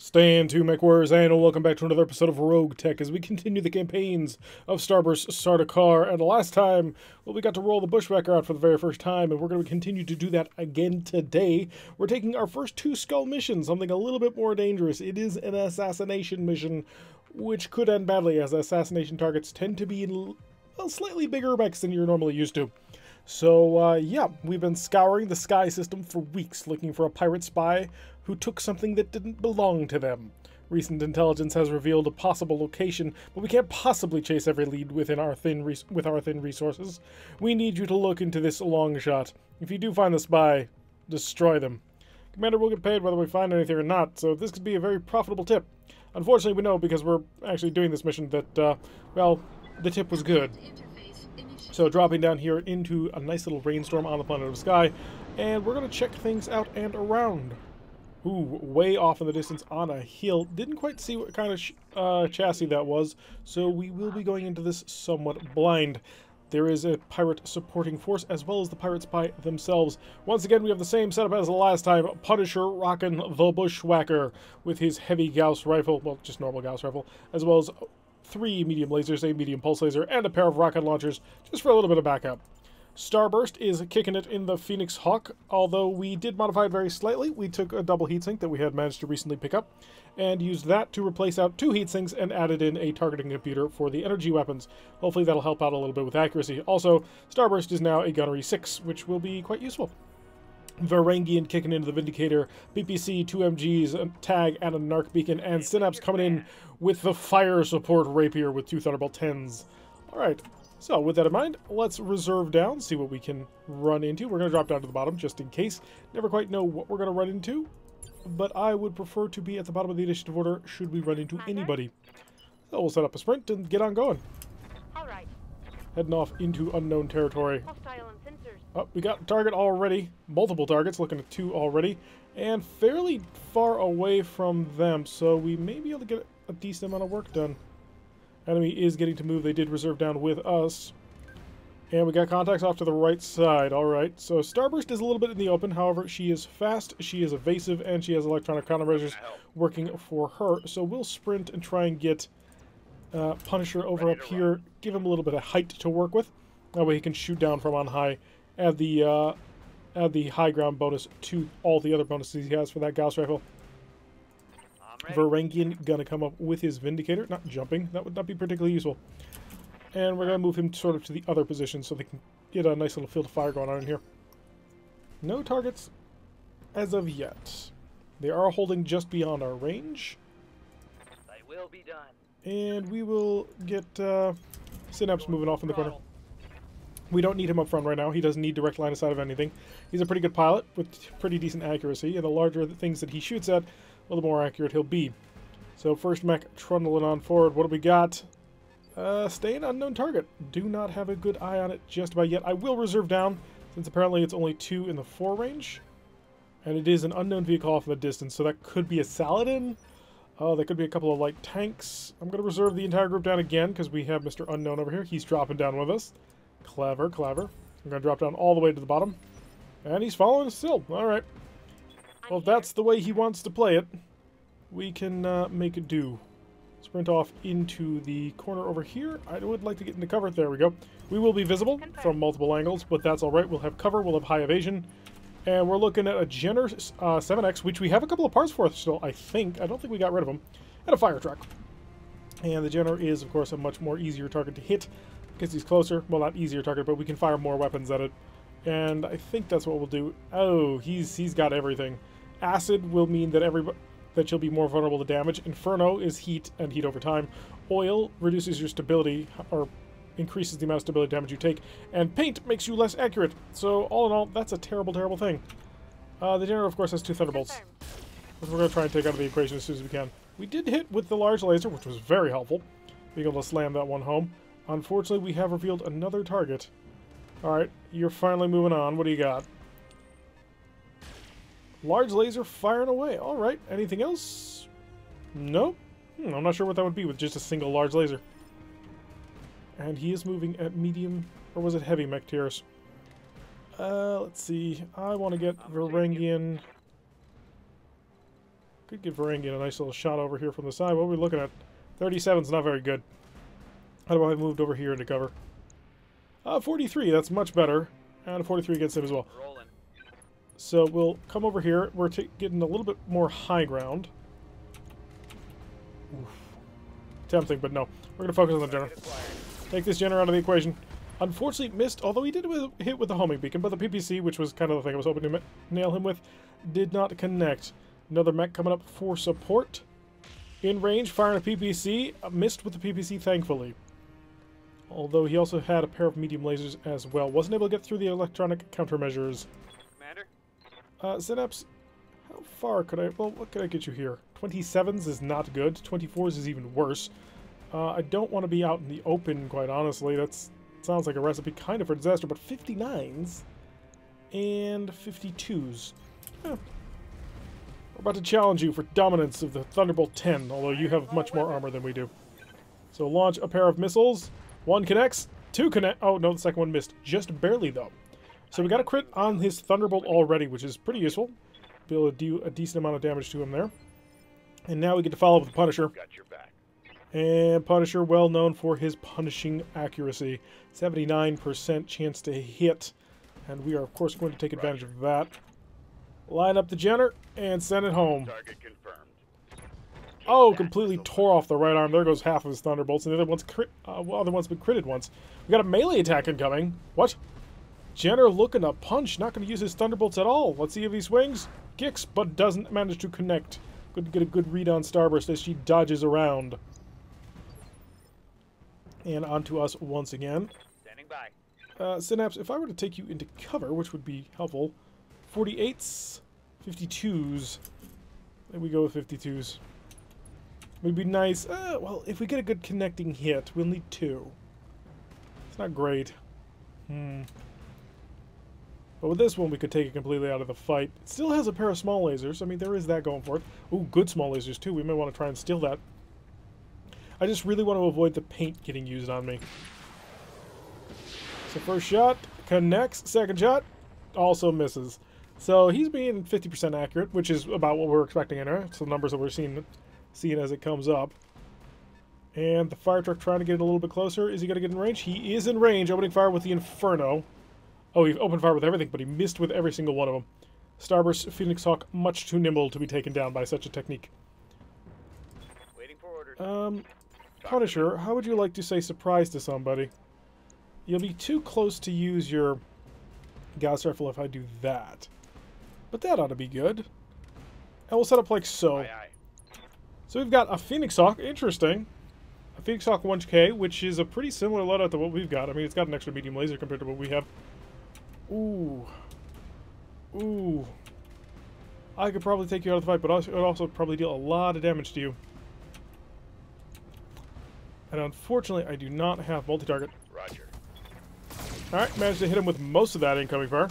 Stand to MechWarriors, and welcome back to another episode of Rogue Tech as we continue the campaigns of Starburst Sardaukar. And last time, well, we got to roll the Bushwhacker out for the very first time, and we're going to continue to do that again today. We're taking our first two skull missions, something a little bit more dangerous. It is an assassination mission, which could end badly, as assassination targets tend to be well, slightly bigger mechs than you're normally used to. So, yeah, we've been scouring the sky system for weeks, looking for a pirate spy who took something that didn't belong to them. Recent intelligence has revealed a possible location, but we can't possibly chase every lead within our thin resources. We need you to look into this long shot. If you do find the spy, destroy them. Commander will get paid whether we find anything or not, so this could be a very profitable tip. Unfortunately, we know, because we're actually doing this mission, that, well, the tip was good. So dropping down here into a nice little rainstorm on the planet of Sky, and we're going to check things out and around. Ooh, way off in the distance on a hill. Didn't quite see what kind of chassis that was, so we will be going into this somewhat blind. There is a pirate supporting force, as well as the pirate spy themselves. Once again, we have the same setup as the last time. Punisher rocking the Bushwhacker with his heavy Gauss rifle, well, just normal Gauss rifle, as well as 3 medium lasers, a medium pulse laser, and a pair of rocket launchers, just for a little bit of backup. Starburst is kicking it in the Phoenix Hawk, although we did modify it very slightly. We took a double heatsink that we had managed to recently pick up, and used that to replace out 2 heatsinks and added in a targeting computer for the energy weapons. Hopefully that'll help out a little bit with accuracy. Also, Starburst is now a Gunnery 6, which will be quite useful. Varangian kicking into the Vindicator, BPC, 2 MGs, a tag, and a Narc beacon, and Synapse coming in with the fire support rapier with 2 Thunderbolt 10s. Alright, so with that in mind, let's reserve down, see what we can run into. We're going to drop down to the bottom just in case. Never quite know what we're going to run into, but I would prefer to be at the bottom of the initiative order should we run into anybody. So we'll set up a sprint and get on going. Alright. Heading off into unknown territory. Hostile on sensors. Oh, we got a target already. Multiple targets, looking at 2 already. And fairly far away from them, so we may be able to get a decent amount of work done. Enemy is getting to move. They did reserve down with us. And we got contacts off to the right side. Alright, so Starburst is a little bit in the open. However, she is fast, she is evasive, and she has electronic countermeasures working for her. So we'll sprint and try and get Punisher over up here. Give him a little bit of height to work with. That way he can shoot down from on high. Add the high ground bonus to all the other bonuses he has for that Gauss rifle. Varangian gonna come up with his Vindicator, not jumping. That would not be particularly useful. And we're gonna move him sort of to the other position so they can get a nice little field of fire going on in here. No targets as of yet. They are holding just beyond our range. They will be done. And we will get Synapse moving off in the corner. We don't need him up front right now. He doesn't need direct line of sight of anything. He's a pretty good pilot with pretty decent accuracy, and the larger the things that he shoots at, well, the more accurate he'll be. So first mech trundling on forward. What do we got? Staying unknown target. Do not have a good eye on it just about yet. I will reserve down, since apparently it's only 2 in the 4 range. And it is an unknown vehicle off in the distance, so that could be a Saladin. There could be a couple of light tanks. I'm going to reserve the entire group down again, because we have Mr. Unknown over here. He's dropping down with us. Clever, clever. I'm going to drop down all the way to the bottom. And he's following us still. Alright. Well, if that's the way he wants to play it, we can make it do. Sprint off into the corner over here. I would like to get into cover. There we go. We will be visible from multiple angles, but that's alright. We'll have cover. We'll have high evasion. And we're looking at a Jenner 7X, which we have a couple of parts for still, I think. I don't think we got rid of them. And a fire truck. And the Jenner is, of course, a much more easier target to hit because he's closer. Well, not easier target, but we can fire more weapons at it. And I think that's what we'll do. Oh, he's got everything. Acid will mean that she'll be more vulnerable to damage. Inferno is heat and heat over time. Oil reduces your stability, or increases the amount of stability damage you take. And paint makes you less accurate. So all in all, that's a terrible, terrible thing. The Jenner, of course, has 2 Thunderbolts. Which we're going to try and take out of the equation as soon as we can. We did hit with the large laser, which was very helpful. Being able to slam that one home. Unfortunately, we have revealed another target. Alright, you're finally moving on. What do you got? Large laser firing away. Alright, anything else? Nope. I'm not sure what that would be with just a single large laser. And he is moving at medium, or was it heavy mech tiers? Let's see. I want to get Varangian Could give Varangian a nice little shot over here from the side. What are we looking at? 37's not very good. How do I moved over here into cover? 43, that's much better. And a 43 against him as well. Rolling. So we'll come over here. We're getting a little bit more high ground. Oof. Tempting, but no. We're going to focus on the Jenner. Take this Jenner out of the equation. Unfortunately missed, although he did hit with the homing beacon, but the PPC, which was kind of the thing I was hoping to nail him with, did not connect. Another mech coming up for support. In range, firing a PPC. Missed with the PPC, thankfully. Although he also had a pair of medium lasers as well. Wasn't able to get through the electronic countermeasures. Commander? Synapse, how far could I... Well, what could I get you here? 27s is not good. 24s is even worse. I don't want to be out in the open, quite honestly. That's sounds like a recipe kind of for disaster, but 59s and 52s. We're about to challenge you for dominance of the Thunderbolt 10, although you have much more armor than we do. So launch a pair of missiles. One connects, two connect. Oh no, the second one missed. Just barely though. So we got a crit on his Thunderbolt already, which is pretty useful. Be able to do a decent amount of damage to him there. And now we get to follow up with the Punisher. Got your back. And Punisher, well known for his punishing accuracy. 79% chance to hit. And we are, of course, going to take advantage of that. Line up the Jenner and send it home. Target confirmed. Oh, completely tore off the right arm. There goes half of his Thunderbolts. And the other one's, other one's been critted once. We got a melee attack incoming. What? Jenner looking to punch. Not going to use his Thunderbolts at all. Let's see if he swings. Kicks, but doesn't manage to connect. Good to get a good read on Starburst as she dodges around. And onto us once again. Standing by. Synapse, if I were to take you into cover, which would be helpful, 48s, 52s. There we go with 52s. Would be nice. Well, if we get a good connecting hit, we'll need 2. It's not great. But with this one, we could take it completely out of the fight. It still has a pair of small lasers. I mean, there is that going for it. Ooh, good small lasers, too. We may want to try and steal that. I just really want to avoid the paint getting used on me. So first shot, connects. Second shot, also misses. So he's being 50% accurate, which is about what we're expecting in there. It's the numbers that we're seeing as it comes up. And the fire truck trying to get it a little bit closer. Is he going to get in range? He is in range, opening fire with the Inferno. Oh, he opened fire with everything, but he missed with every single one of them. Starburst Phoenix Hawk, much too nimble to be taken down by such a technique. Waiting for orders. Punisher, how would you like to say surprise to somebody? You'll be too close to use your Gauss Rifle if I do that. But that ought to be good. And we'll set up like so. Aye, aye. So we've got a Phoenix Hawk, interesting. A Phoenix Hawk 1K, which is a pretty similar loadout to what we've got. I mean, it's got an extra medium laser compared to what we have. Ooh. Ooh. I could probably take you out of the fight, but it would also probably deal a lot of damage to you. And unfortunately, I do not have multi-target. Roger. Alright, managed to hit him with most of that incoming fire.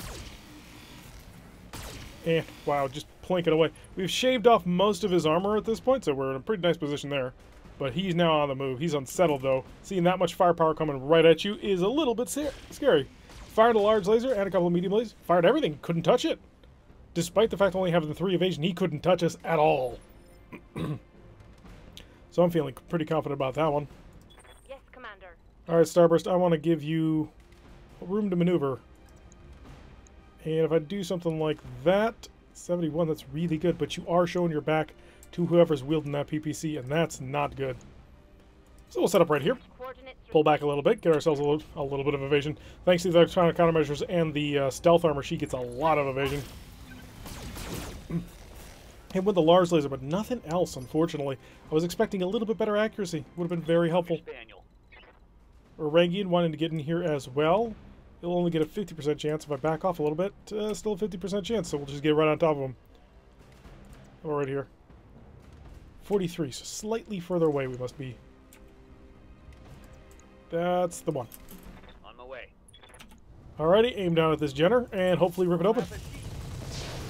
And, wow, just plinking away. We've shaved off most of his armor at this point, so we're in a pretty nice position there. But he's now on the move. He's unsettled, though. Seeing that much firepower coming right at you is a little bit scary. Fired a large laser and a couple of medium lasers. Fired everything. Couldn't touch it. Despite the fact of only having the 3 evasion, he couldn't touch us at all. So I'm feeling pretty confident about that one. Yes, Commander. Alright, Starburst, I want to give you room to maneuver. And if I do something like that, 71, that's really good, but you are showing your back to whoever's wielding that PPC, and that's not good. So we'll set up right here, pull back a little bit, get ourselves a little bit of evasion. Thanks to the electronic countermeasures and the stealth armor, she gets a lot of evasion. Hit with the large laser, but nothing else, unfortunately. I was expecting a little bit better accuracy. Would have been very helpful. Varangian wanting to get in here as well. He'll only get a 50% chance if I back off a little bit. Still a 50% chance, so we'll just get right on top of him. Oh, right here. 43, so slightly further away we must be. That's the one. On my way. Alrighty, aim down at this Jenner, and hopefully rip it open.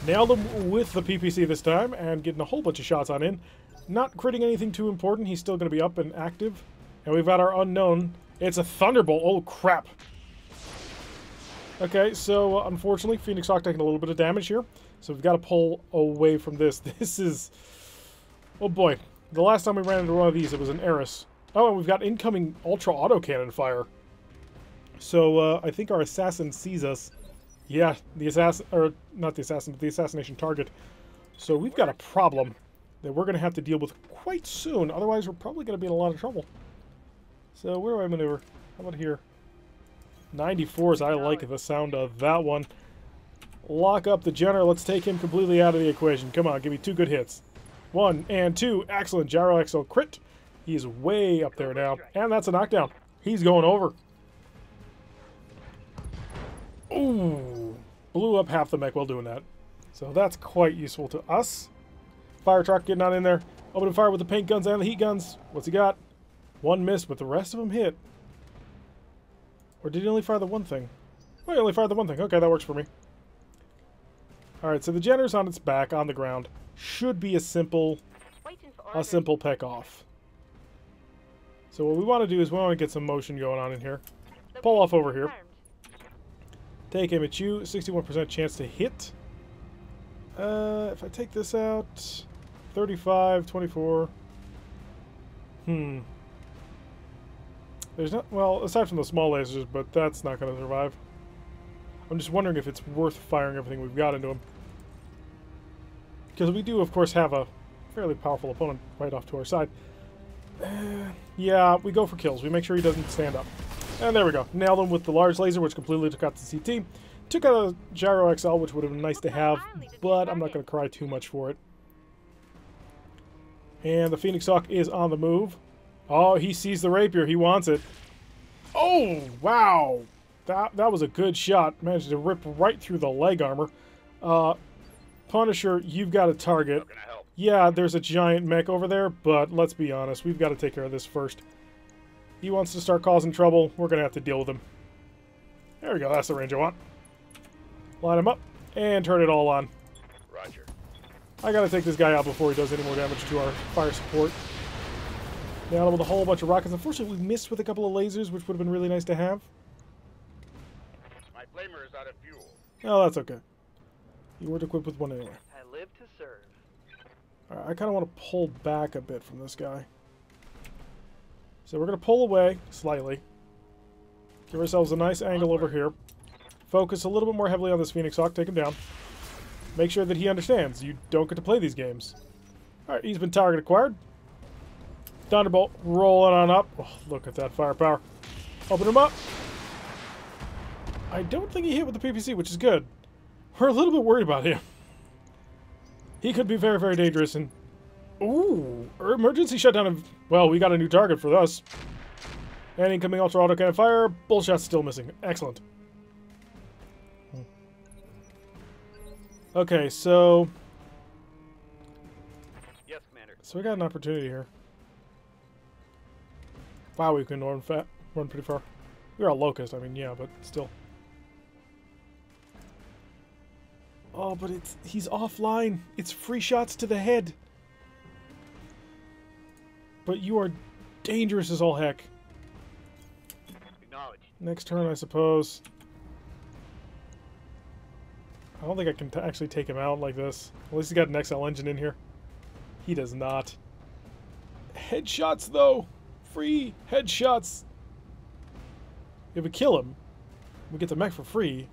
Nailed him with the PPC this time, and getting a whole bunch of shots on in. Not critting anything too important. He's still going to be up and active. And we've got our unknown. It's a Thunderbolt. Oh, crap. Okay, so unfortunately, Phoenix Hawk taking a little bit of damage here. So we've got to pull away from this. This is Oh boy. The last time we ran into one of these, it was an Eris. Oh, and we've got incoming ultra autocannon fire. So, I think our assassin sees us. Yeah, the assassin, or not the assassin, but the assassination target. So we've got a problem that we're going to have to deal with quite soon. Otherwise, we're probably going to be in a lot of trouble. So where do I maneuver? How about here? 94s, I like the sound of that one. Lock up the Jenner. Let's take him completely out of the equation. Come on, give me 2 good hits. 1 and 2. Excellent. Gyro XL crit. He's way up there now. And that's a knockdown. He's going over. Ooh. Blew up half the mech while doing that. So that's quite useful to us. Fire truck getting on in there. Opening fire with the paint guns and the heat guns. What's he got? 1 miss, but the rest of them hit. Or did he only fire the one thing? Oh, he only fired the one thing. Okay, that works for me. Alright, so the Jenner's on its back, on the ground. Should be a simple peck off. So what we want to do is we want to get some motion going on in here. Pull off over here. Take aim at you. 61% chance to hit. If I take this out, 35, 24. There's not, well, aside from the small lasers, but that's not going to survive. I'm just wondering if it's worth firing everything we've got into him. Because we do, of course, have a fairly powerful opponent right off to our side. Yeah, we go for kills. We make sure he doesn't stand up. And there we go. Nailed him with the large laser, which completely took out the CT. Took out a Gyro XL, which would have been nice to have, but I'm not going to cry too much for it. And the Phoenix Hawk is on the move. Oh, he sees the rapier. He wants it. Oh, wow. That was a good shot. Managed to rip right through the leg armor. Punisher, you've got a target. How can I help? Yeah, there's a giant mech over there, but let's be honest. We've got to take care of this first. He wants to start causing trouble. We're going to have to deal with him. There we go. That's the range I want. Line him up and turn it all on. Roger. I got to take this guy out before he does any more damage to our fire support. Nailed him with a whole bunch of rockets. Unfortunately, we missed with a couple of lasers, which would have been really nice to have. My flamer is out of fuel. Oh, that's okay. You weren't equipped with one anyway. I live to serve. Alright, I kind of want to pull back a bit from this guy. So we're going to pull away slightly. Give ourselves a nice angle over here. Focus a little bit more heavily on this Phoenix Hawk. Take him down. Make sure that he understands you don't get to play these games. Alright, he's been target acquired. Thunderbolt rolling on up. Oh, look at that firepower. Open him up. I don't think he hit with the PPC, which is good. We're a little bit worried about him. He could be very, very dangerous. And ooh, emergency shutdown of... Well, we got a new target for us. And incoming ultra autocannon fire. Bullshot's still missing. Excellent. Okay, so... Yes, Commander. So we got an opportunity here. Wow, we can run pretty far. We're a locust, I mean, yeah, but still. Oh, but he's offline. It's free shots to the head. But you are dangerous as all heck. Acknowledged. Next turn, I suppose. I don't think I can actually take him out like this. At least he's got an XL engine in here. He does not. Headshots, though. Free headshots. If we kill him, we get the mech for free.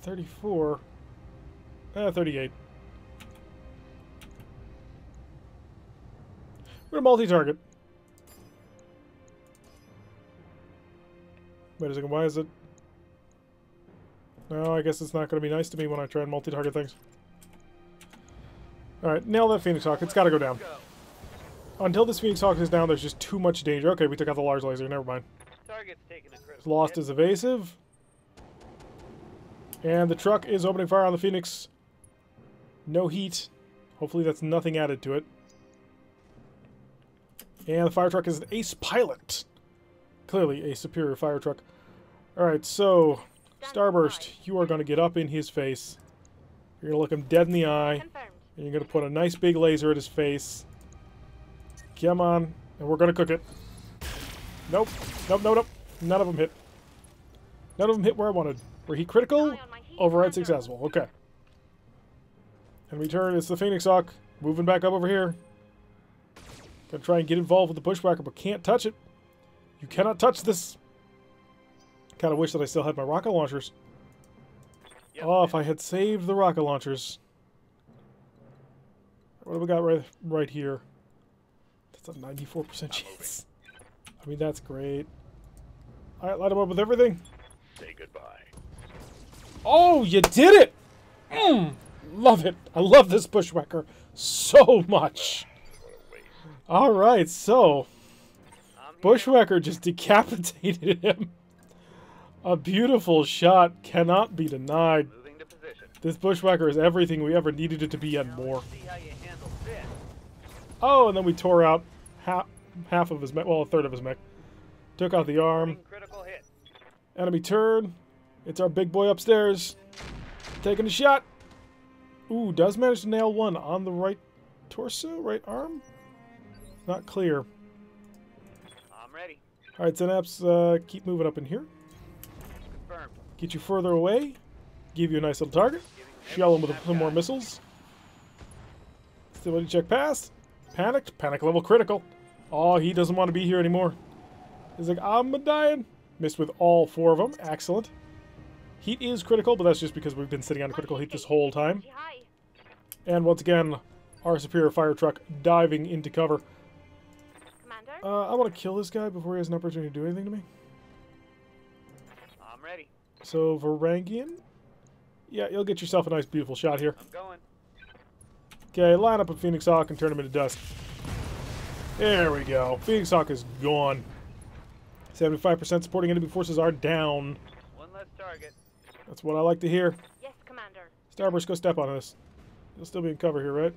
34. 38. We're gonna multi-target. Wait a second, why is it? No, I guess it's not gonna be nice to me when I try and multi-target things. Alright, nail that Phoenix Hawk. It's gotta go down. Until this Phoenix Hawk is down, there's just too much danger. Okay, we took out the large laser. Never mind. Target's taking a critical It's lost his evasive. And the truck is opening fire on the Phoenix. No heat. Hopefully that's nothing added to it. And the fire truck is an ace pilot. Clearly a superior fire truck. Alright, so... Starburst, you are going to get up in his face. You're going to look him dead in the eye. Confirmed. And you're going to put a nice big laser at his face. Come on. And we're going to cook it. Nope. Nope, nope, nope. None of them hit. None of them hit where I wanted. Were he critical? Override successful. Okay. And return, it's the Phoenix Hawk. Moving back up over here. Gonna try and get involved with the bushwhacker, but can't touch it. You cannot touch this. Kind of wish that I still had my rocket launchers. Yes, Oh, if I had saved the rocket launchers. What do we got right here? That's a 94% chance. I mean, that's great. All right, light them up with everything. Say goodbye. Oh, you did it! Love it. I love this bushwhacker so much. What a waste. All right, so bushwhacker just decapitated him. A beautiful shot cannot be denied. Moving to position. This bushwhacker is everything we ever needed it to be and more. See how you handle this. Oh, and then we tore out half of his mech, well, a third of his mech. Took out the arm. Critical hit. Enemy turn. It's our big boy upstairs. Taking a shot. Ooh, does manage to nail one on the right torso, right arm? Not clear. I'm ready. Alright, Synapse, keep moving up in here. Confirmed. Get you further away. Give you a nice little target. Shell him with some more missiles. Stability check passed. Panicked. Panic level critical. Oh, he doesn't want to be here anymore. He's like, I'm dying. Missed with all 4 of them. Excellent. Heat is critical, but that's just because we've been sitting on critical heat this whole time. Hi. And once again, our superior fire truck diving into cover. Commander? I want to kill this guy before he has an opportunity to do anything to me. I'm ready. So, Varangian. Yeah, you'll get yourself a nice, beautiful shot here. I'm going. Okay, line up a Phoenix Hawk and turn him into dust. There we go. Phoenix Hawk is gone. 75% supporting enemy forces are down. One less target. That's what I like to hear. Yes, Commander. Starburst, go step on this. You'll still be in cover here, right?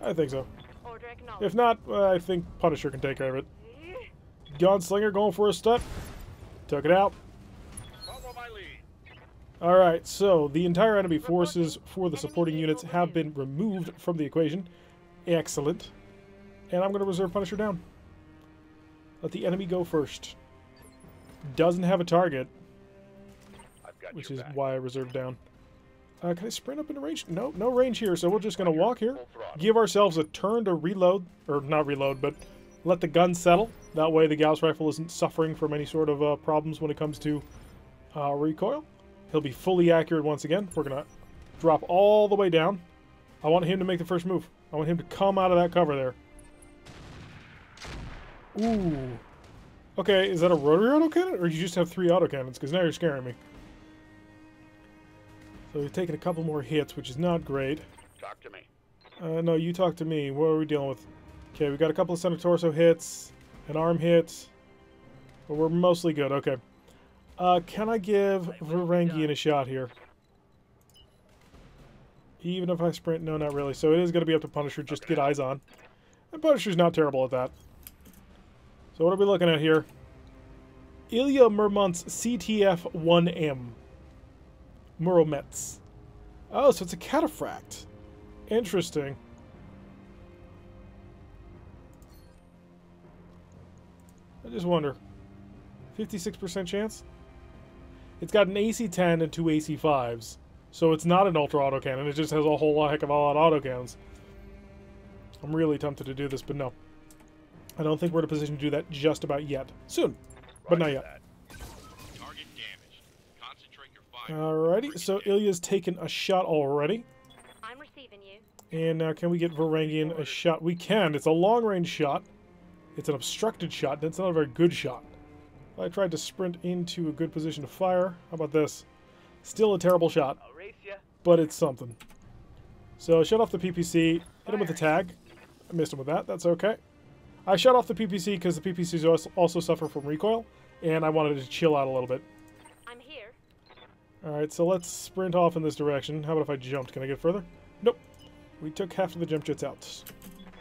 I think so. Order acknowledged. If not, I think Punisher can take care of it. Gunslinger going for a stun. Took it out. Follow my lead. Alright, so the entire enemy forces for the supporting units have been removed from the equation. Excellent. And I'm going to reserve Punisher down. Let the enemy go first. Doesn't have a target, I've got which your is back. why I reserved down. Can I sprint up into range? No, no range here, so we're just going to walk here. Full throttle. Give ourselves a turn to reload, or not reload, but let the gun settle. That way the Gauss rifle isn't suffering from any sort of problems when it comes to recoil. He'll be fully accurate once again. We're going to drop all the way down. I want him to make the first move. I want him to come out of that cover there. Ooh. Okay, is that a rotary autocannon, or you just have 3 autocannons? Because now you're scaring me. So we've taken a couple more hits, which is not great. Talk to me. No, you talk to me. What are we dealing with? Okay, we got a couple of center torso hits, an arm hit, but we're mostly good. Okay. Can I give Varangian a shot here? Even if I sprint? No, not really. So it is going to be up to Punisher just to get eyes on. And Punisher's not terrible at that. So what are we looking at here? Ilya Murman's CTF-1M. Muromets. Oh, so it's a cataphract. Interesting. I just wonder. 56% chance? It's got an AC-10 and 2 AC-5s. So it's not an ultra autocannon. It just has a whole heck of a lot of autocannons. I'm really tempted to do this, but no. I don't think we're in a position to do that just about yet. Soon, but not yet. Target damaged. Concentrate your fire. Alrighty, so Ilya's taken a shot already. I'm receiving you. And now can we get Varangian a shot? We can. It's a long-range shot. It's an obstructed shot. That's not a very good shot. I tried to sprint into a good position to fire. How about this? Still a terrible shot, I'll race ya. but it's something. So shut off the PPC. Hit him with the tag. I missed him with that. That's okay. I shut off the PPC because the PPCs also suffer from recoil, and I wanted to chill out a little bit. I'm here. Alright, so let's sprint off in this direction. How about if I jumped? Can I get further? Nope. We took half of the jump jets out.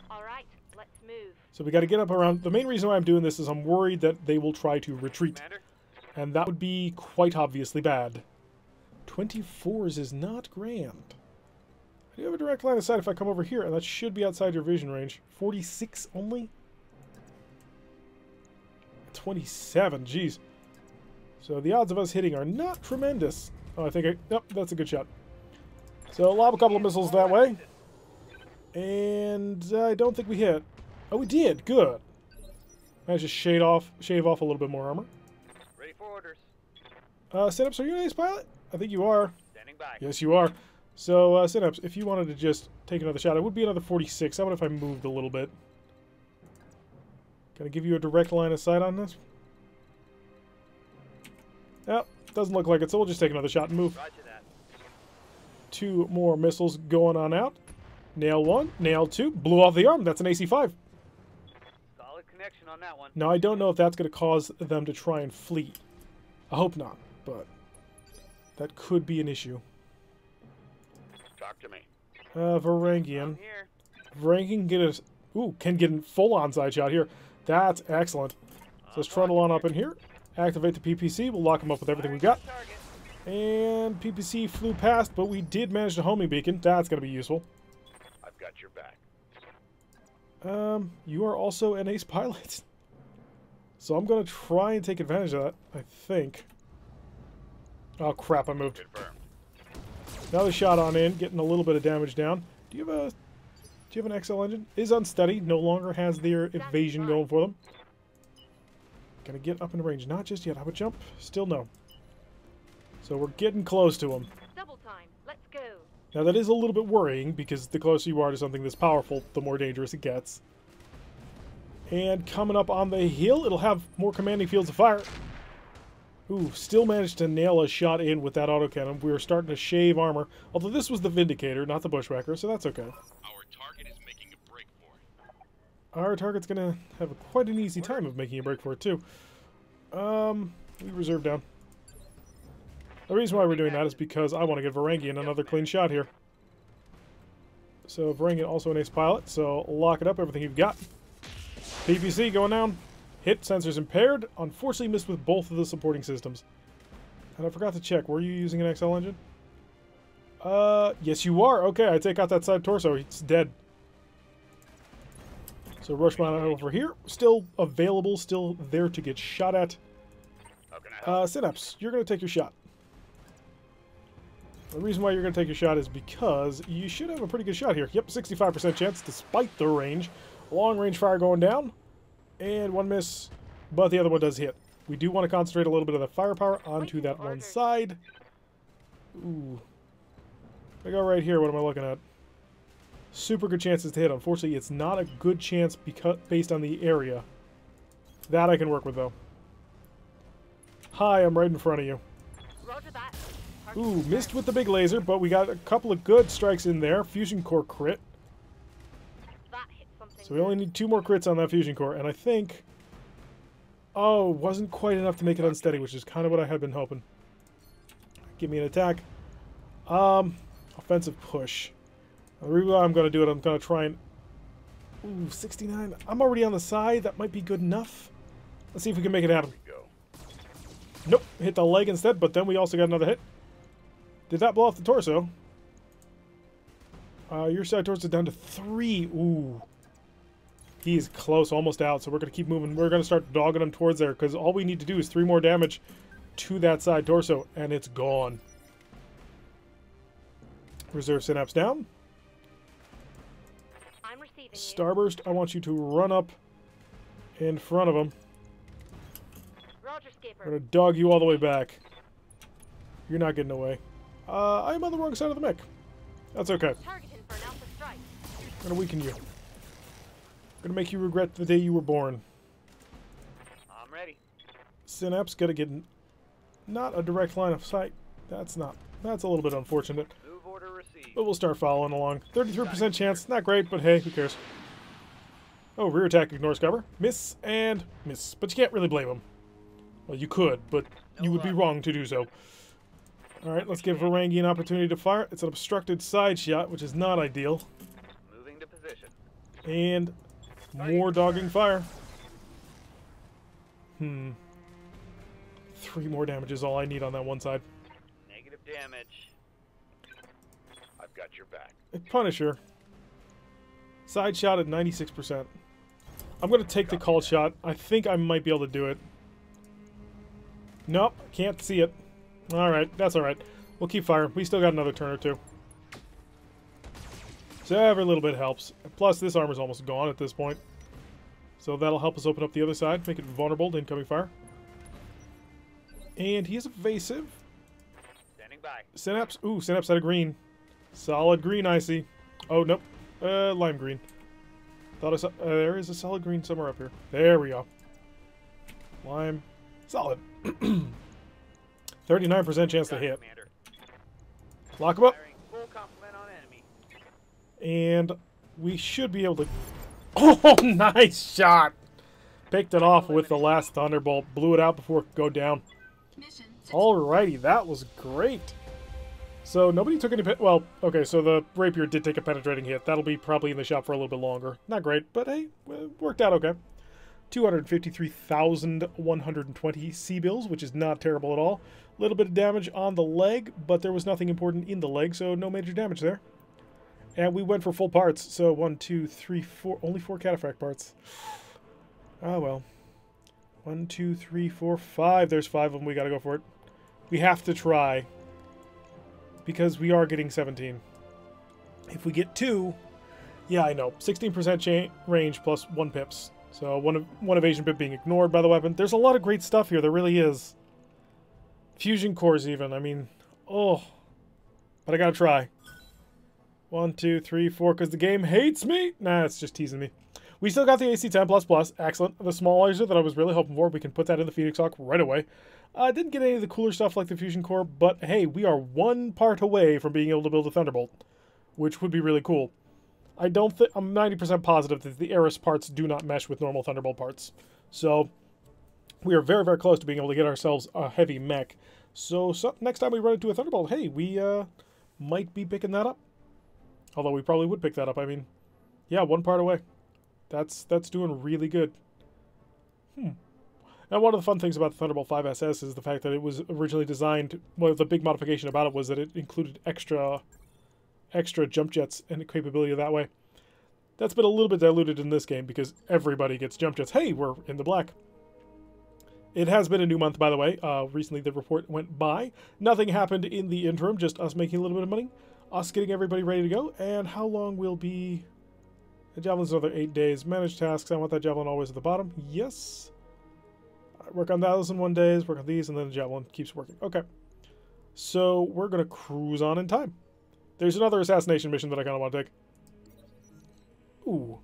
All right, let's move. So we got to get up around... The main reason why I'm doing this is I'm worried that they will try to retreat. Commander. And that would be quite obviously bad. 24s is not grand. I do have a direct line of sight if I come over here, and that should be outside your vision range. 46 only? 27, jeez. So the odds of us hitting are not tremendous. Oh, I think I... Nope, that's a good shot. So lob a couple of missiles that way. And I don't think we hit. Oh, we did. Good. Managed to shave off a little bit more armor. Ready for orders. Synapse, are you an ace pilot? I think you are. Standing by. Yes, you are. So, Synapse, if you wanted to just take another shot, it would be another 46. How about if I moved a little bit? Can I give you a direct line of sight on this? Yep, doesn't look like it, so we'll just take another shot and move. Roger that. 2 more missiles going on out. Nail 1, nail 2, blew off the arm. That's an AC-5. Solid connection on that one. Now, I don't know if that's going to cause them to try and flee. I hope not, but that could be an issue. Talk to me. Varangian. I'm here. Varangian can get a full-on side shot here. That's excellent. So let's trundle on up in here. Activate the PPC. We'll lock him up with everything we've got. Target. And PPC flew past, but we did manage to homing beacon. That's going to be useful. I've got your back. You are also an ace pilot. So I'm going to try and take advantage of that, I think. Oh, crap, I moved. Confirmed. Another shot on in, getting a little bit of damage down. Do you have an XL engine? Is unsteady, no longer has their evasion going for them. Gonna get up in range. Not just yet. I would jump. Still no. So we're getting close to him. Double time. Let's go. Now that is a little bit worrying, because the closer you are to something this powerful, the more dangerous it gets. And coming up on the hill, it'll have more commanding fields of fire. Ooh, still managed to nail a shot in with that autocannon. We were starting to shave armor. Although this was the Vindicator, not the Bushwhacker, so that's okay. Our target is making a break for it. Our target's gonna have quite an easy time of making a break for it, too. We reserve down. The reason why we're doing that is because I want to give Varangian another clean shot here. So Varangian also an ace pilot, so lock it up, everything you've got. PPC going down. Hit sensors impaired. Unfortunately missed with both of the supporting systems. And I forgot to check, were you using an XL engine? Yes you are. Okay, I take out that side torso. It's dead. So rush mine over here. Still available, still there to get shot at. How can I help? Synapse, you're going to take your shot. The reason why you're going to take your shot is because you should have a pretty good shot here. Yep, 65% chance despite the range. Long range fire going down. And 1 miss, but the other one does hit. We do want to concentrate a little bit of the firepower onto that one side. Ooh. I go right here, what am I looking at? Super good chances to hit. Unfortunately, it's not a good chance based on the area. That I can work with, though. Hi, I'm right in front of you. Roger that. Ooh, missed with the big laser, but we got a couple of good strikes in there. Fusion core crit. That hit something. So we only need 2 more crits on that fusion core, and I think... Oh, wasn't quite enough to make it unsteady, which is kind of what I had been hoping. Give me an attack. Offensive push. The reason why I'm going to do it, I'm going to try and... Ooh, 69. I'm already on the side. That might be good enough. Let's see if we can make it happen. Go. Nope, hit the leg instead, but then we also got another hit. Did that blow off the torso? Your side torso down to 3. Ooh. He's close, almost out, so we're going to keep moving. We're going to start dogging him towards there, because all we need to do is 3 more damage to that side torso, and it's gone. Reserve Synapse down. I'm receiving you. Starburst, I want you to run up in front of him. Roger, I'm Skipper. going to dog you all the way back. You're not getting away. I'm on the wrong side of the mech. That's okay. Targeting for an alpha strike. I'm going to weaken you. I'm going to make you regret the day you were born. I'm ready. Synapse got to get not a direct line of sight. That's a little bit unfortunate. Move order received. But we'll start following along. 33% chance. Not great, but hey, who cares? Oh, rear attack ignores cover. Miss and miss. But you can't really blame him. Well, you could, but you would be wrong to do so. Alright, let's give Varangi an opportunity to fire. It's an obstructed side shot, which is not ideal. Moving to position. And more dogging fire. 3 more damage is all I need on that one side. Negative damage. I've got your back. Punisher. Side shot at 96%. I'm going to take the call shot. I think I might be able to do it. Nope, can't see it. Alright, that's alright. We'll keep firing. We still got another turn or 2. So every little bit helps. Plus, this armor's almost gone at this point. So that'll help us open up the other side, make it vulnerable to incoming fire. And he is evasive. Standing by. Synapse. Ooh, Synapse out of green. Solid green, I see. Oh, nope. Lime green. Thought I saw... there is a solid green somewhere up here. There we go. Lime. Solid. 39% chance to hit. Commander. Lock him up. Firing full complement on enemy. And we should be able to... Oh, nice shot! Picked it off with the last Thunderbolt. Blew it out before it could go down. Alrighty, that was great. So nobody took any... Well, okay, so the Rapier did take a penetrating hit. That'll be probably in the shop for a little bit longer. Not great, but hey, worked out okay. 253,120 C-bills, which is not terrible at all. A little bit of damage on the leg, but there was nothing important in the leg, so no major damage there. And we went for full parts, so 1, 2, 3, 4, only 4 cataphract parts. Oh well. 1, 2, 3, 4, 5. There's 5 of them. We gotta go for it. We have to try. Because we are getting 17. If we get 2... Yeah, I know. 16% range plus 1 pips. So one evasion pip being ignored by the weapon. There's a lot of great stuff here. There really is. Fusion cores even. I mean... Oh. But I gotta try. 1, 2, 3, 4, because the game hates me? Nah, it's just teasing me. We still got the AC-10++. Excellent. The small laser that I was really hoping for, we can put that in the Phoenix Hawk right away. I didn't get any of the cooler stuff like the Fusion Core, but hey, we are 1 part away from being able to build a Thunderbolt, which would be really cool. I'm 90% positive that the Ares parts do not mesh with normal Thunderbolt parts. So, we are very, very close to being able to get ourselves a heavy mech. So next time we run into a Thunderbolt, hey, we might be picking that up. Although we probably would pick that up. I mean, yeah, 1 part away. That's doing really good. Now, one of the fun things about the Thunderbolt 5 SS is the fact that it was originally designed... Well, the big modification about it was that it included extra jump jets and capability that way. That's been a little bit diluted in this game because everybody gets jump jets. Hey, we're in the black. It has been a new month, by the way. Recently, the report went by. Nothing happened in the interim, just us making a little bit of money. Us getting everybody ready to go, and how long will be... The Javelin's another 8 days. Manage tasks, I want that Javelin always at the bottom. Yes. Work on those in 1 day, work on these, and then the Javelin keeps working. Okay. So, we're going to cruise on in time. There's another assassination mission that I kind of want to take. Ooh.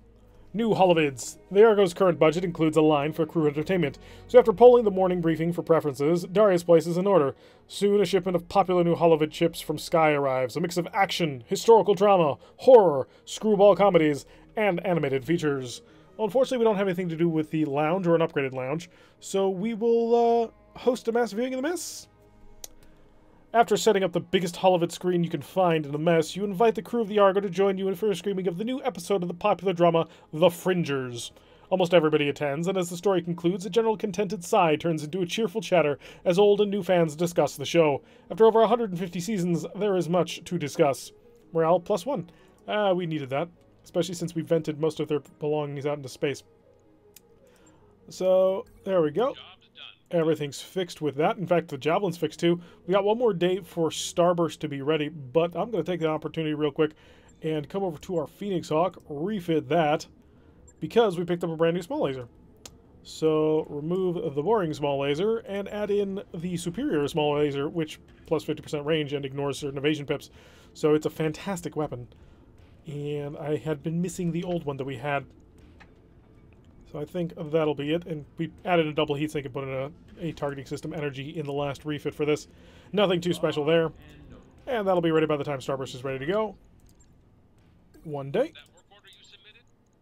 New holovids. The Argo's current budget includes a line for crew entertainment, so after polling the morning briefing for preferences, Darius places an order. Soon a shipment of popular new holovid chips from Sky arrives, a mix of action, historical drama, horror, screwball comedies, and animated features. Well, unfortunately, we don't have anything to do with the lounge or an upgraded lounge, so we will host a mass viewing in the mess. After setting up the biggest holovid screen you can find in the mess, you invite the crew of the Argo to join you for a screening of the new episode of the popular drama, The Fringers. Almost everybody attends, and as the story concludes, a general contented sigh turns into a cheerful chatter as old and new fans discuss the show. After over 150 seasons, there is much to discuss. Morale +1. We needed that, especially since we vented most of their belongings out into space. So, there we go. Everything's fixed with that. In fact, the Javelin's fixed too. We got 1 more day for Starburst to be ready, but I'm going to take the opportunity real quick and come over to our Phoenix Hawk, refit that, because we picked up a brand new small laser. So, remove the boring small laser and add in the superior small laser, which plus 50% range and ignores certain evasion pips. So it's a fantastic weapon. And I had been missing the old one that we had. So I think that'll be it, and we added a double heatsink and put in a targeting system energy in the last refit for this. Nothing too special there. And that'll be ready by the time Starburst is ready to go. 1 day.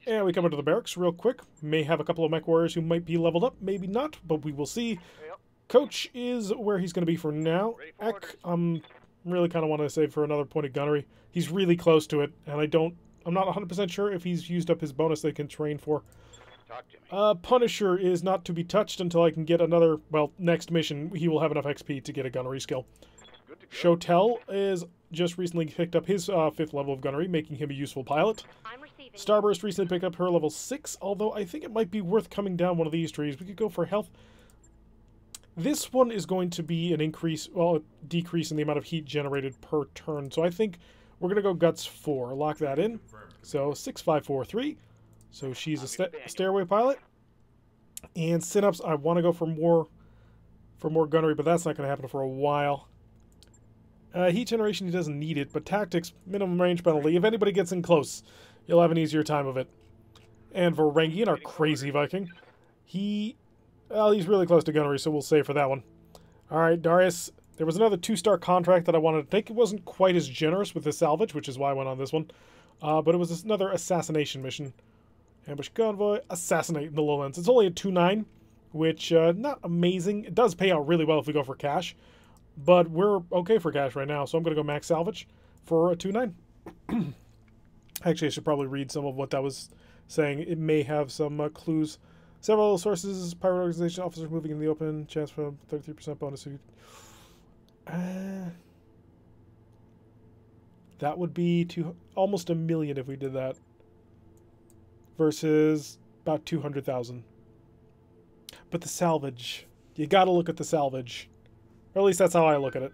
And we come into the barracks real quick. May have a couple of mech warriors who might be leveled up, maybe not, but we will see. Coach is where he's going to be for now. Ek, really kind of want to save for another point of gunnery. He's really close to it, and I'm not 100% sure if he's used up his bonus they can train for. Punisher is not to be touched until I can get another, well, next mission, he will have enough XP to get a gunnery skill. Shotel is just recently picked up his 5th level of gunnery, making him a useful pilot. Starburst recently picked up her level 6, although I think it might be worth coming down one of these trees. We could go for health. This one is going to be an increase, well, a decrease in the amount of heat generated per turn, so I think We're going to go Guts 4. Lock that in. So 6543. So she's a stairway pilot. And Synapse, I want to go for more gunnery, but that's not going to happen for a while. Heat generation, he doesn't need it, but tactics, minimum range penalty. If anybody gets in close, you'll have an easier time of it. And Varangian, our crazy Viking, he's really close to gunnery, so we'll save for that one. All right, Darius, there was another 2-star contract that I wanted to take. It wasn't quite as generous with the salvage, which is why I went on this one. But it was another assassination mission. Ambush convoy, assassinate in the lowlands. It's only a 2-9, which, not amazing. It does pay out really well if we go for cash. But we're okay for cash right now, so I'm going to go max salvage for a 2-9. Actually, I should probably read some of what that was saying. It may have some clues. Several sources, pirate organization officers moving in the open, chance for 33% bonus. That would be almost 1 million if we did that. Versus about 200,000. But the salvage, you got to look at the salvage. Or at least that's how I look at it.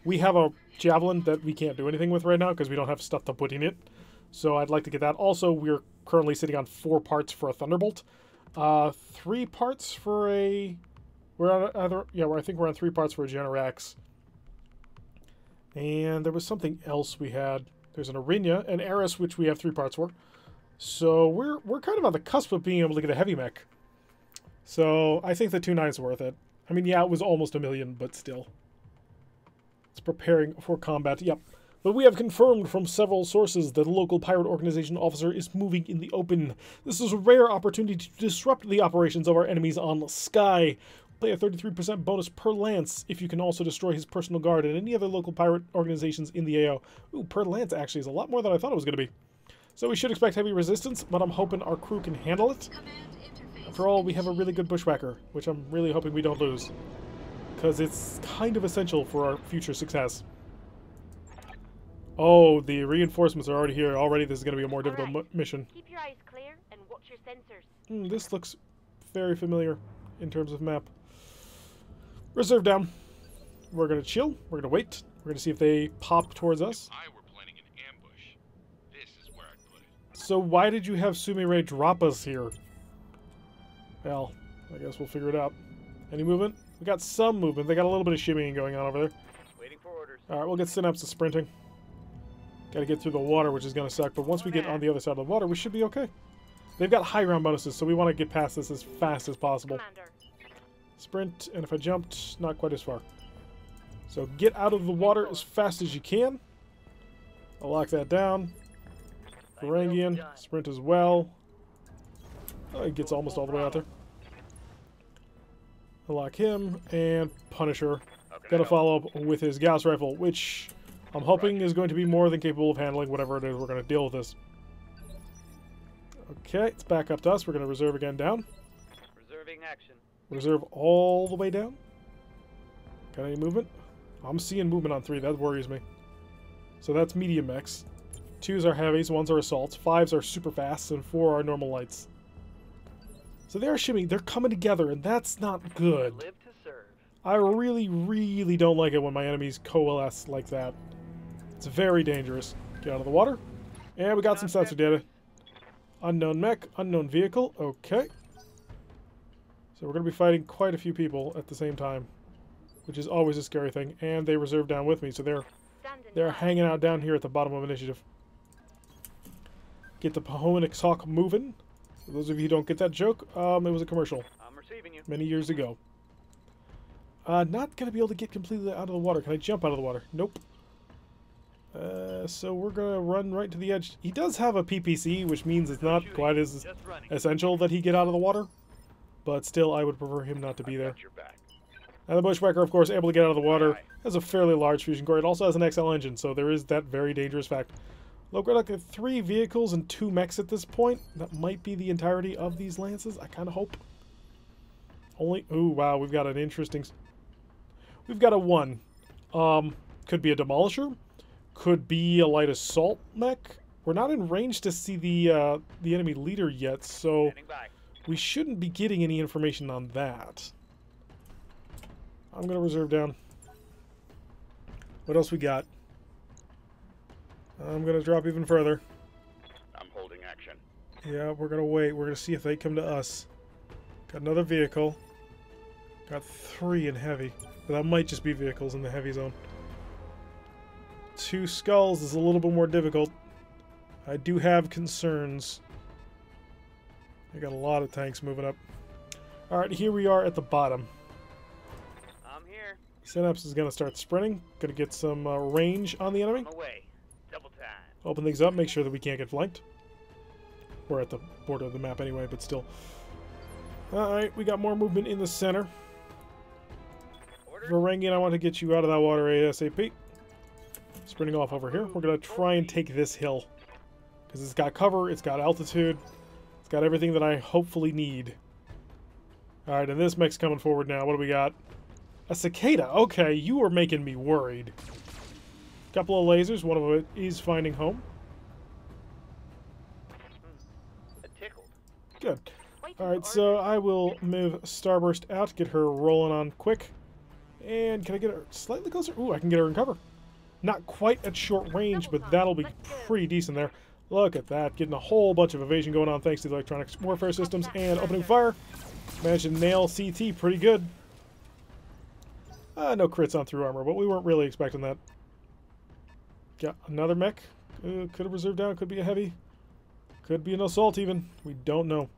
We have a javelin that we can't do anything with right now because we don't have stuff to put in it. So I'd like to get that. Also, we're currently sitting on 4 parts for a Thunderbolt. 3 parts for a... I think we're on 3 parts for a Generax. And there was something else we had. There's an Arinya, an Eris, which we have 3 parts for. So we're kind of on the cusp of being able to get a heavy mech. So I think the 2-9 is worth it. I mean, yeah, it was almost 1 million, but still. It's preparing for combat. Yep. But we have confirmed from several sources that a local pirate organization officer is moving in the open. This is a rare opportunity to disrupt the operations of our enemies on Sky. Pay a 33% bonus per lance if you can also destroy his personal guard and any other local pirate organizations in the AO. Ooh, per lance actually is a lot more than I thought it was going to be. So we should expect heavy resistance, but I'm hoping our crew can handle it. After all, we have a really good bushwhacker, which I'm really hoping we don't lose. Because it's kind of essential for our future success. Oh, the reinforcements are already here. Already this is going to be a more difficult mission. Keep your eyes clear and watch your sensors. This looks very familiar in terms of map. Reserve down. We're going to chill. We're going to wait. We're going to see if they pop towards us. If I were planning an ambush, this is where I'd put it. So why did you have Sumire drop us here? Well, I guess we'll figure it out. Any movement? We got some movement. They got a little bit of shimmying going on over there. Waiting for orders. Alright, we'll get Synapse to sprinting. Got to get through the water, which is going to suck. But once we get on the other side of the water, we should be okay. They've got high ground bonuses, so we want to get past this as fast as possible. Commander. Sprint, and if I jumped, not quite as far. So get out of the water as fast as you can. I'll lock that down. Varangian, sprint as well. Oh, he gets almost all the way out there. I'll lock him, and Punisher. Gonna follow up with his Gauss rifle, which I'm hoping is going to be more than capable of handling whatever it is we're going to deal with this. Okay, it's back up to us. We're going to reserve again down. Reserving action. Reserve all the way down. Got any movement? I'm seeing movement on 3. That worries me. So that's medium mechs. 2s are heavies, 1s are assaults, 5s are super fast, and 4 are normal lights. So they're shimming. They're coming together, and that's not good. Live to serve. I really, really don't like it when my enemies coalesce like that. It's very dangerous. Get out of the water. And we got some sensor data. Unknown mech, unknown vehicle. Okay. So we're going to be fighting quite a few people at the same time, which is always a scary thing. And they reserve down with me, so they're hanging out down here at the bottom of initiative. Get the Pahonix Hawk moving. For those of you who don't get that joke, it was a commercial I'm receiving you. many years ago. Not going to be able to get completely out of the water. Can I jump out of the water? Nope. So we're going to run right to the edge. He does have a PPC, which means it's not quite as essential that he get out of the water. But still, I would prefer him not to be there. Got your back. And the Bushwhacker, of course, able to get out of the water, has a fairly large fusion core. It also has an XL engine, so there is that very dangerous fact. Look, we're looking at 3 vehicles and 2 mechs at this point. That might be the entirety of these lances. I kind of hope. Only... Ooh, wow, we've got an interesting... We've got a 1. Could be a Demolisher. Could be a light assault mech. We're not in range to see the enemy leader yet, so we shouldn't be getting any information on that. I'm going to reserve down. What else we got? I'm going to drop even further. I'm holding action. Yeah, we're going to wait. We're going to see if they come to us. Got another vehicle. Got 3 in heavy. But that might just be vehicles in the heavy zone. 2 skulls is a little bit more difficult. I do have concerns. I got a lot of tanks moving up. Alright, here we are at the bottom. I'm here. Synapse is going to start sprinting. Going to get some range on the enemy. I'm away. Double time. Open things up, make sure that we can't get flanked. We're at the border of the map anyway, but still. Alright, we got more movement in the center. Varangian, I want to get you out of that water ASAP. Sprinting off over here. We're going to try and take this hill. Because it's got cover, it's got altitude, it's got everything that I hopefully need. Alright, and this mech's coming forward now. What do we got? A cicada. Okay, you are making me worried. Couple of lasers, one of them is finding home. Tickled. Good. Alright, so I will move Starburst out, get her rolling on quick. And can I get her slightly closer? Ooh, I can get her in cover. Not quite at short range, but that'll be pretty decent there. Look at that, getting a whole bunch of evasion going on thanks to the electronic warfare systems and opening fire. Managed to nail CT pretty good. No crits on through armor, but we weren't really expecting that. Got another mech. Could have reserved down, could be a heavy. Could be an assault even. We don't know.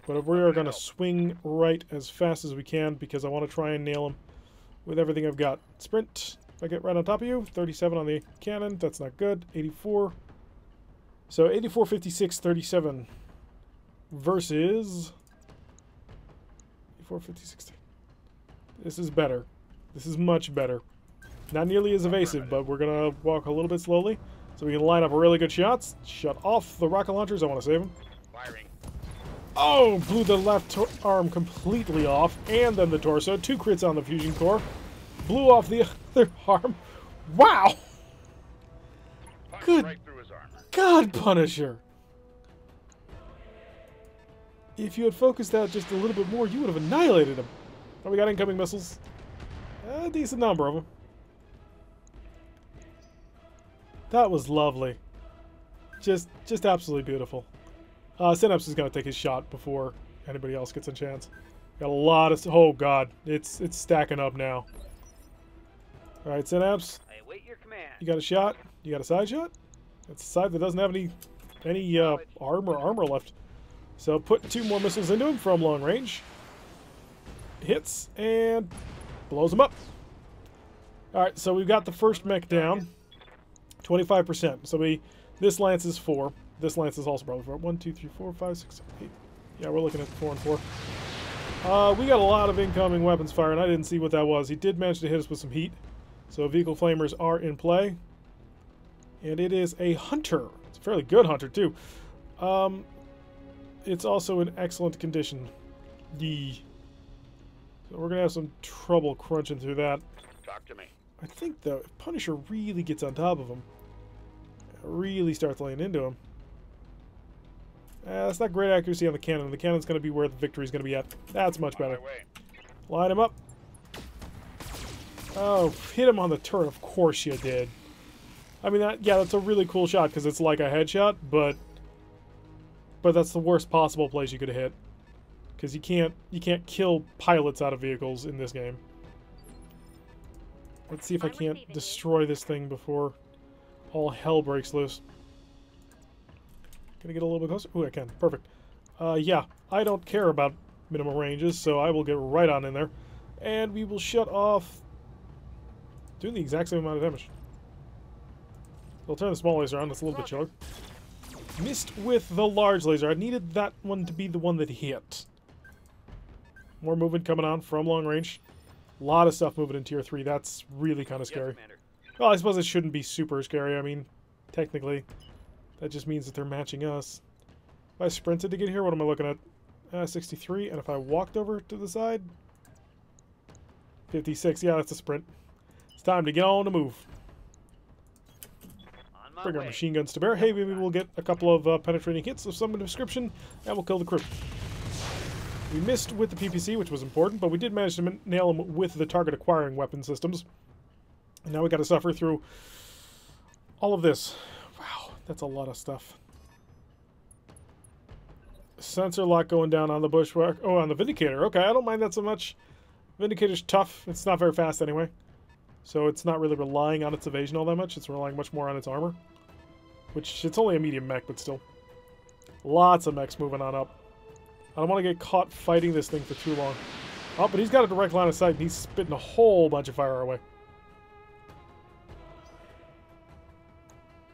But we are going to swing right as fast as we can because I want to try and nail him with everything I've got. Sprint. If I get right on top of you. 37 on the cannon. That's not good. 84. So 84, 56, 37 versus 84, 56. This is better. This is much better. Not nearly as evasive, but we're going to walk a little bit slowly so we can line up really good shots. Shut off the rocket launchers. I want to save them. Firing. Oh, blew the left arm completely off, and then the torso. 2 crits on the fusion core. Blew off the other arm. Wow! Punch Good right through his armor. God, Punisher! If you had focused out just a little bit more, you would have annihilated him. Oh, we got incoming missiles. A decent number of them. That was lovely. Just absolutely beautiful. Synapse is going to take his shot before anybody else gets a chance. Got a lot of... Oh, God. It's stacking up now. Alright, Synapse. I await your command. You got a shot? You got a side shot? That's a side that doesn't have any armor left. So put 2 more missiles into him from long range. Hits and blows him up. Alright, so we've got the first mech down. 25%. So this lance is 4. This lance is also probably 4. 1, 2, 3, 4, 5, 6, 7, 8. Yeah, we're looking at 4 and 4. We got a lot of incoming weapons fire, and I didn't see what that was. He did manage to hit us with some heat. So vehicle flamers are in play. And it is a hunter. It's a fairly good hunter, too. It's also in excellent condition. So we're going to have some trouble crunching through that. Talk to me. I think, though, if Punisher really gets on top of him, really starts laying into him, that's not great accuracy on the cannon. The cannon's going to be where the victory's going to be at. That's much better. On my way. Line him up. Oh, hit him on the turret. Of course you did. I mean, yeah, that's a really cool shot because it's like a headshot, but that's the worst possible place you could hit. Because you can't kill pilots out of vehicles in this game. Let's see if I can't destroy this thing before all hell breaks loose. Can I get a little bit closer? Ooh, I can. Perfect. Yeah, I don't care about minimum ranges, so I will get right on in there. And we will shut off... doing the exact same amount of damage. I'll turn the small laser on. That's a little bit chiller. Missed with the large laser. I needed that one to be the one that hit. More movement coming on from long range. A lot of stuff moving in Tier 3. That's really kind of scary. Commander. Well, I suppose it shouldn't be super scary. I mean, technically, that just means that they're matching us. If I sprinted to get here, what am I looking at? 63. And if I walked over to the side? 56. Yeah, that's a sprint. It's time to get on the move. On my Bring our way. machine guns to bear. Hey, maybe we'll get a couple of penetrating hits of some description, and we'll kill the crew. We missed with the PPC, which was important, but we did manage to nail him with the target acquiring weapon systems. And now we got to suffer through all of this. Wow, That's a lot of stuff. Sensor lock going down on the Bushwhacker. Oh, on the Vindicator. Okay, I don't mind that so much. Vindicator's tough. It's not very fast anyway. So it's not really relying on its evasion all that much. It's relying much more on its armor. Which, it's only a medium mech, but still. Lots of mechs moving on up. I don't want to get caught fighting this thing for too long. Oh, but he's got a direct line of sight, and he's spitting a whole bunch of fire our way.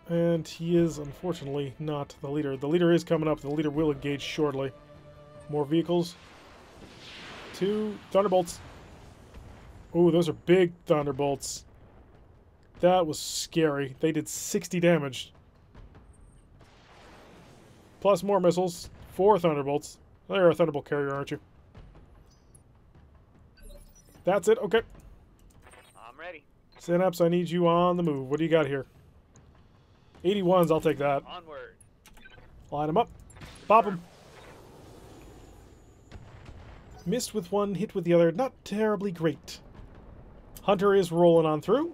And he is, unfortunately, not the leader. The leader is coming up. The leader will engage shortly. More vehicles. 2 Thunderbolts. Ooh, those are big Thunderbolts. That was scary. They did 60 damage. Plus more missiles. 4 Thunderbolts. You're a Thunderbolt carrier, aren't you? That's it. Okay. I'm ready. Synapse, I need you on the move. What do you got here? 81s, I'll take that. Onward. Line them up. Pop them. Missed with one, hit with the other. Not terribly great. Hunter is rolling on through.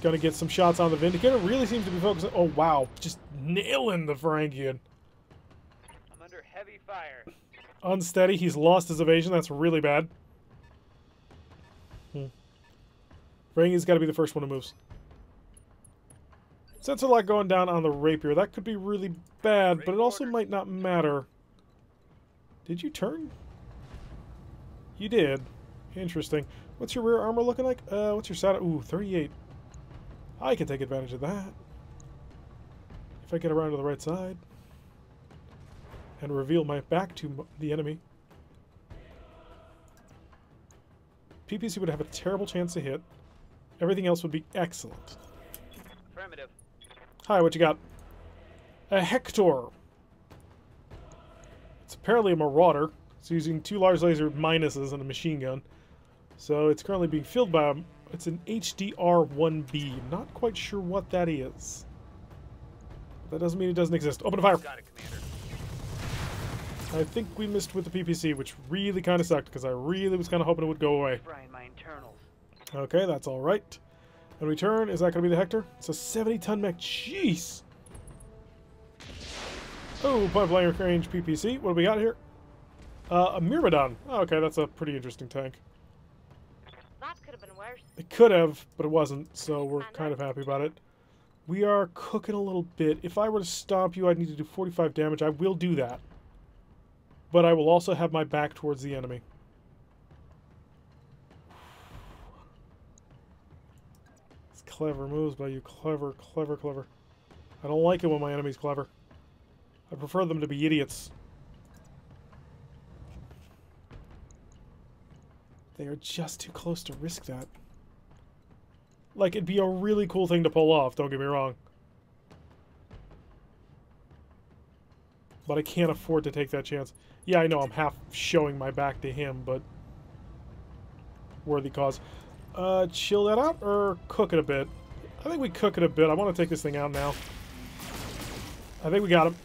Gonna get some shots on the Vindicator. Really seems to be focusing. Oh, wow. Just nailing the Ferengian. I'm under heavy fire. Unsteady. He's lost his evasion. That's really bad. Ferengian's got to be the first one who moves. Sensor lock going down on the Rapier. That could be really bad, but it also might not matter. Did you turn? You did. Interesting. What's your rear armor looking like? What's your side? Ooh, 38. I can take advantage of that. If I get around to the right side. And reveal my back to the enemy. PPC would have a terrible chance to hit. Everything else would be excellent. Affirmative. Hi, what you got? A Hector. It's apparently a Marauder. It's using 2 large laser minuses and a machine gun. So it's currently being filled by it's an HDR-1B. Not quite sure what that is. That doesn't mean it doesn't exist. Open fire. Got it, Commander. I think we missed with the PPC, which really kind of sucked because I really was kind of hoping it would go away. Frying my internals. Okay, that's all right. And return, is that going to be the Hector? It's a 70-ton mech. Jeez. Oh, point blank range PPC. What do we got here? A Myrmidon. Oh, okay, that's a pretty interesting tank. That could have been worse. It could have, but it wasn't, so we're kind of happy about it. We are cooking a little bit. If I were to stomp you, I'd need to do 45 damage. I will do that. But I will also have my back towards the enemy. It's clever moves by you. Clever, clever, clever. I don't like it when my enemy's clever. I prefer them to be idiots. They are just too close to risk that. Like, it'd be a really cool thing to pull off, don't get me wrong. But I can't afford to take that chance. Yeah, I know I'm half showing my back to him, but worthy cause. Chill that out or cook it a bit? I think we cook it a bit. I want to take this thing out now. I think we got him.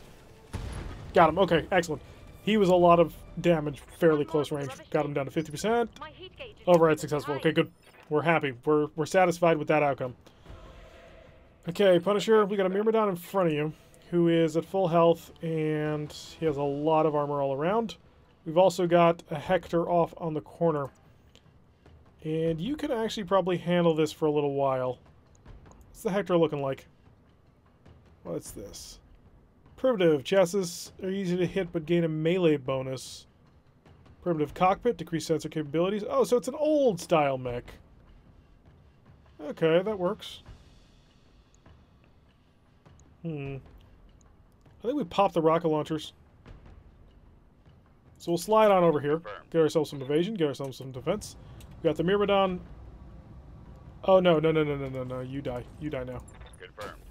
Got him. Okay, excellent. He was a lot of damage, fairly close range. Got him down to 50%. My heat gauge is Override successful. Okay, good. We're happy. We're satisfied with that outcome. Okay, Punisher, we got a Myrmidon in front of you, who is at full health, and he has a lot of armor all around. We've also got a Hector off on the corner. And you can actually probably handle this for a little while. What's the Hector looking like? What's this? Primitive. Chassis are easy to hit but gain a melee bonus. Primitive cockpit, decreased sensor capabilities. Oh, so it's an old style mech. Okay, that works. I think we popped the rocket launchers. So we'll slide on over here. Get ourselves some evasion, get ourselves some defense. We got the Myrmidon. Oh, no. You die. You die now. Confirmed.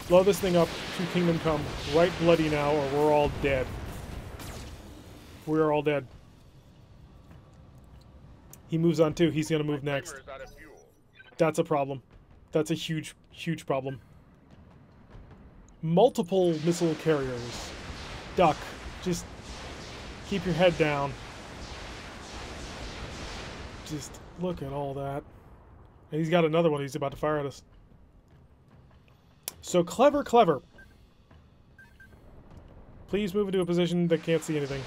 Blow this thing up to Kingdom Come right bloody now, or we're all dead. We're all dead. He moves on too. He's going to move next. Flamer is out of fuel. That's a problem. That's a huge, huge problem. Multiple missile carriers. Duck. Just keep your head down. Just look at all that. And he's got another one he's about to fire at us. So clever, clever. Please move into a position that can't see anything.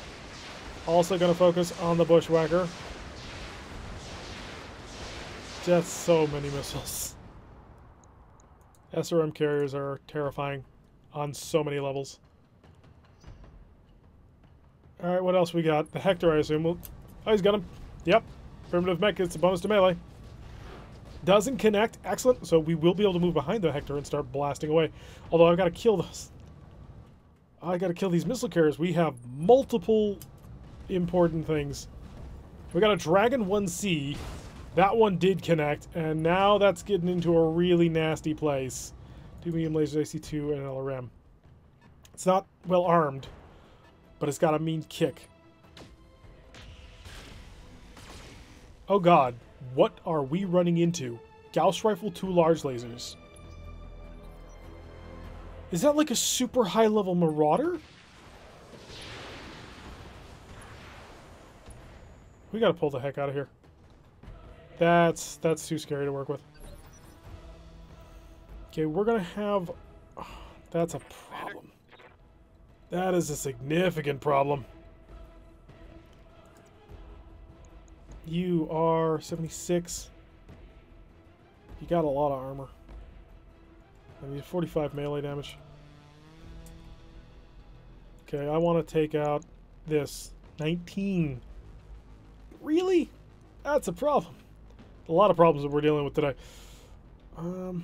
Also going to focus on the bushwhacker. Just so many missiles. SRM carriers are terrifying on so many levels. Alright, what else we got? The Hector, I assume. Oh, he's got him. Yep. Primitive mech gets a bonus to melee. Doesn't connect. Excellent. So we will be able to move behind the Hector and start blasting away. Although I've got to kill those. I got to kill these missile carriers. We have multiple important things. We got a Dragon 1C. That one did connect, and now that's getting into a really nasty place. 2 medium lasers, AC-2, and an LRM. It's not well armed, but it's got a mean kick. Oh god, what are we running into? Gauss Rifle, 2 large lasers. Is that like a super high-level Marauder? We gotta pull the heck out of here. That's too scary to work with. Okay, we're gonna have... Oh, that's a problem. That is a significant problem. You are 76. You got a lot of armor. I need 45 melee damage. Okay, I want to take out this. 19. Really? That's a problem. A lot of problems that we're dealing with today. Don't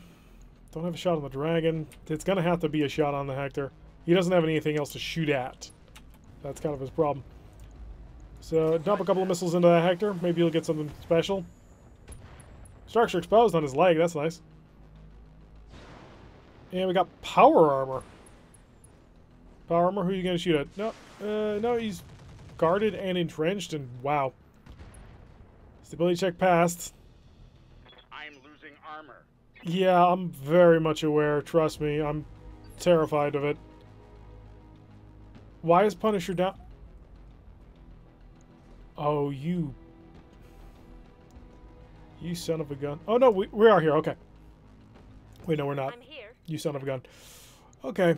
have a shot on the Dragon. It's going to have to be a shot on the Hector. He doesn't have anything else to shoot at. That's kind of his problem. So, dump a couple of missiles into that Hector. Maybe you'll get something special. Structure exposed on his leg. That's nice. And we got power armor. Power armor, who are you going to shoot at? No, no, he's guarded and entrenched, and wow. Stability check passed. I'm losing armor. Yeah, I'm very much aware. Trust me, I'm terrified of it. Why is Punisher down? Oh, you son of a gun. Oh, no, we are here. Okay. Wait, no, we're not. I'm here. You son of a gun. Okay.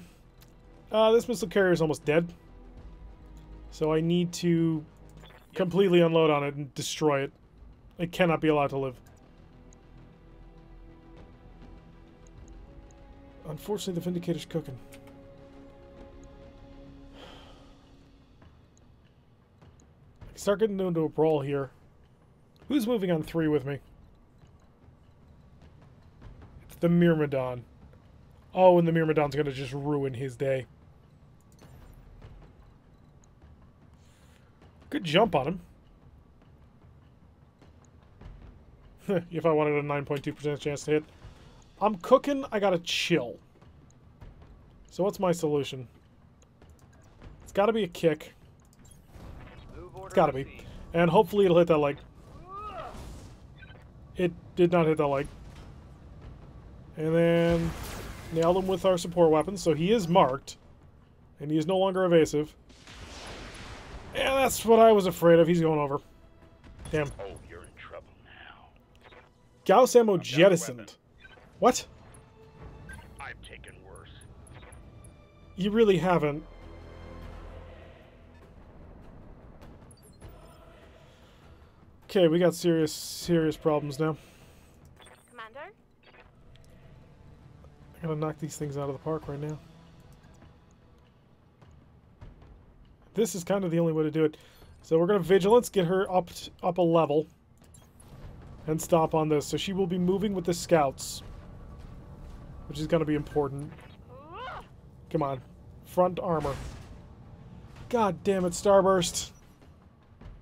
This missile carrier is almost dead. So I need to completely unload on it and destroy it. It cannot be allowed to live. Unfortunately, the Vindicator's cooking. I can start getting into a brawl here. Who's moving on 3 with me? It's the Myrmidon. Oh, and the Myrmidon's going to just ruin his day. Good jump on him. If I wanted a 9.2% chance to hit. I'm cooking, I gotta chill. So what's my solution? It's gotta be a kick. It's gotta be. And hopefully it'll hit that leg. It did not hit that leg. And then nailed him with our support weapons, so he is marked. And he is no longer evasive. And that's what I was afraid of. He's going over. Damn. Oh, you're in trouble now. Gauss ammo jettisoned. What? I've taken worse. You really haven't. Okay, we got serious problems now. Commander? I gotta knock these things out of the park right now. This is kind of the only way to do it. So we're gonna vigilance, get her up a level, and stomp on this. So she will be moving with the scouts, which is gonna be important. Come on, front armor. God damn it, Starburst.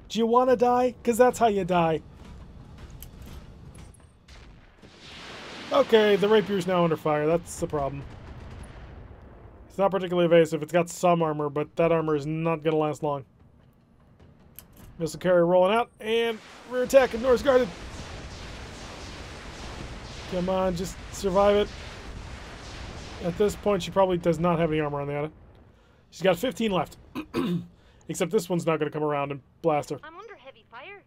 Do you want to die? Because that's how you die. Okay, the Rapier's now under fire. That's the problem. It's not particularly evasive. It's got some armor, but that armor is not going to last long. Missile carrier rolling out, and rear attack and Norse guarded. Come on, just survive it. At this point, she probably does not have any armor on the other. She's got 15 left. Except this one's not going to come around and blast her. I'm under heavy fire.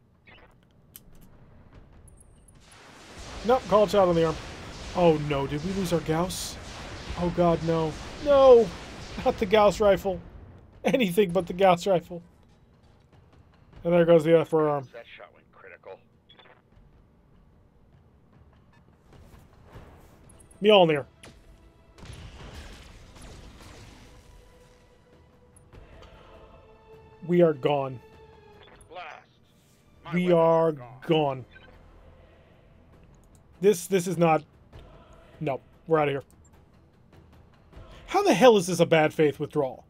Nope, call shot on the arm. Oh no, did we lose our Gauss? Oh god, no. No! Not the Gauss rifle. Anything but the Gauss rifle. And there goes the upper arm. That shot went critical. Mjolnir. We are gone. Blast. My We weapons are gone. gone. This is not... No, we're out of here. How the hell is this a bad faith withdrawal?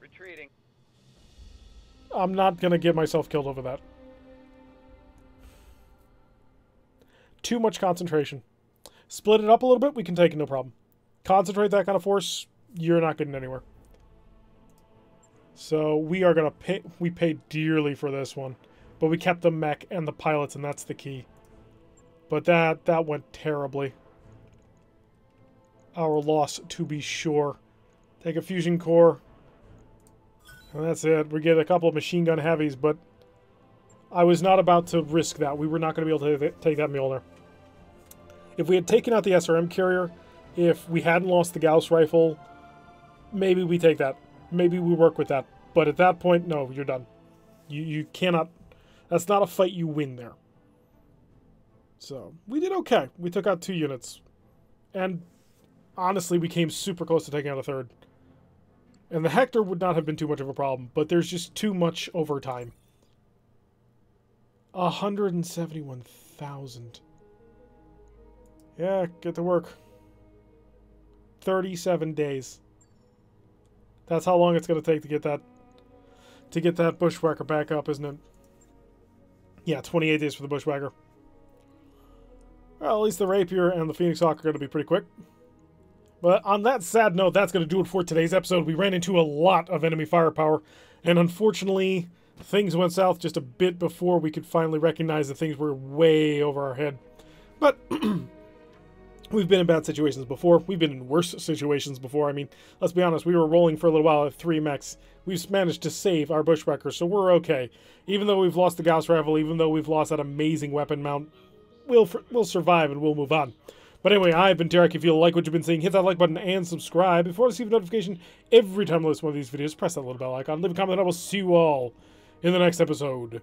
Retreating. I'm not gonna get myself killed over that. Too much concentration. Split it up a little bit, we can take it, no problem. Concentrate that kind of force, you're not getting anywhere. So we are gonna pay. We paid dearly for this one, but we kept the mech and the pilots, and that's the key. But that went terribly. Our loss, to be sure. Take a fusion core, and that's it. We get a couple of machine gun heavies, but I was not about to risk that. We were not going to be able to take that Mjolnir. If we had taken out the SRM carrier, if we hadn't lost the Gauss rifle, maybe we take that. Maybe we work with that. But at that point, no, you're done. You cannot... That's not a fight you win there. So, we did okay. We took out 2 units. And, honestly, we came super close to taking out a 3rd. And the Hector would not have been too much of a problem, but there's just too much overtime. 171,000. Yeah, get to work. 37 days. That's how long it's going to take to get that bushwhacker back up, isn't it? Yeah, 28 days for the bushwhacker. Well, at least the rapier and the Phoenix Hawk are going to be pretty quick. But on that sad note, that's going to do it for today's episode. We ran into a lot of enemy firepower, and unfortunately, things went south just a bit before we could finally recognize that things were way over our head. But we've been in bad situations before. We've been in worse situations before. I mean, let's be honest, we were rolling for a little while at 3 mechs. We've managed to save our bushwhackers, so we're okay. Even though we've lost the Gauss rifle, even though we've lost that amazing weapon mount, we'll survive and we'll move on. But anyway, I've been Derek. If you like what you've been seeing, hit that like button and subscribe. If you want to receive a notification every time I list one of these videos, press that little bell icon. Leave a comment, and I will see you all in the next episode.